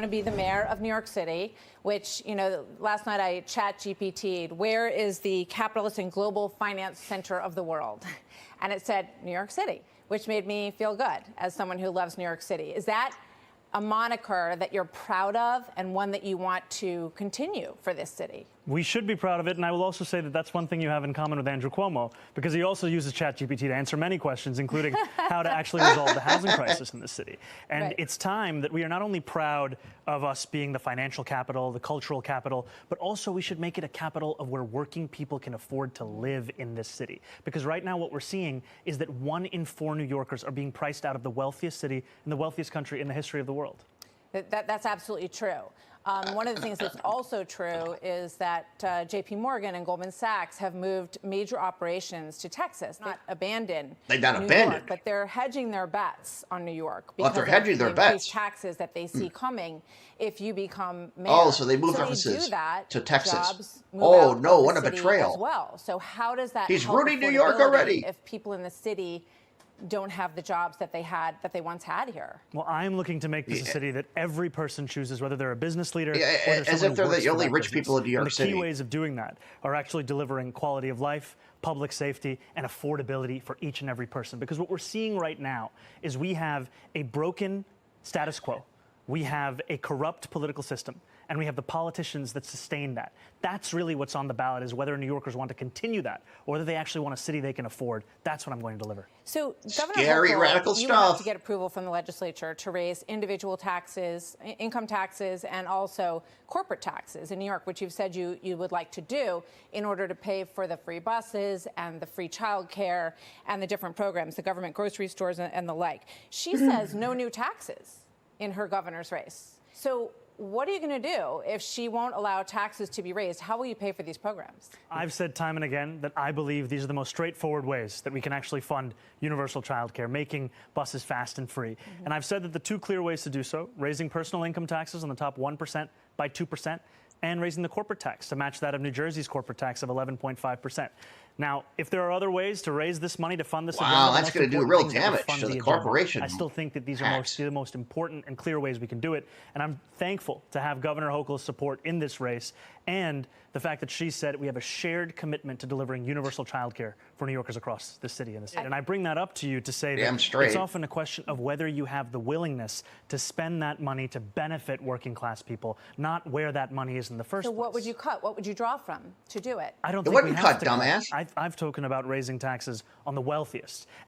To be the mayor of New York City, which, you know, last night I chat GPT'd, where is the capitalist and global finance center of the world? And it said New York City, which made me feel good as someone who loves New York City. Is that a moniker that you're proud of and one that you want to continue for this city? We should be proud of it, and I will also say that that's one thing you have in common with Andrew Cuomo, because he also uses ChatGPT to answer many questions, including how to actually resolve the housing crisis in the city. And right. It's time that we are not only proud of us being the financial capital, the cultural capital, but also we should make it a capital of where working people can afford to live in this city. Because right now what we're seeing is that 1 in 4 New Yorkers are being priced out of the wealthiest city in the wealthiest country in the history of the world. That's absolutely true. One of the things that's also true is that JP Morgan and Goldman Sachs have moved major operations to Texas, not abandoned New York, but they're hedging their bets on New York because they're hedging their bets. Increased taxes that they see coming if you become mayor. Oh, so they moved offices do that, to Texas. Jobs move Oh out no, of what the a city betrayal! As well, so how does that? He's help ruining New York already. If people in the city don't have the jobs that they once had here. Well, I'm looking to make this a city that every person chooses, whether they're a business leader or as if they're the only rich people in New York City. The key ways of doing that are actually delivering quality of life, public safety, and affordability for each and every person. Because what we're seeing right now is we have a broken status quo. We have a corrupt political system, and we have the politicians that sustain that. That's really what's on the ballot, is whether New Yorkers want to continue that or whether they actually want a city they can afford. That's what I'm going to deliver. So, Governor Scary, Hochul, radical you stuff. have to get approval from the legislature to raise individual taxes, income taxes, and also corporate taxes in New York, which you've said you would like to do in order to pay for the free buses and the free childcare and the different programs, the government grocery stores and the like. She says no new taxes in her governor's race. So what are you going to do if she won't allow taxes to be raised? How will you pay for these programs? I've said time and again that I believe these are the most straightforward ways that we can actually fund universal childcare, making buses fast and free. And I've said that the 2 clear ways to do so, raising personal income taxes on the top 1% by 2%, and raising the corporate tax to match that of New Jersey's corporate tax of 11.5%. Now, if there are other ways to raise this money to fund this agenda, that's going to do real damage to the corporation. I still think that these are the most important and clear ways we can do it. And I'm thankful to have Governor Hochul's support in this race, and the fact that she said we have a shared commitment to delivering universal childcare for New Yorkers across the city and the state. And I bring that up to you to say that it's often a question of whether you have the willingness to spend that money to benefit working class people, not where that money is in the first place. So what would you cut? What would you draw from to do it? I don't think we have to cut, dumbass. I've spoken about raising taxes on the wealthiest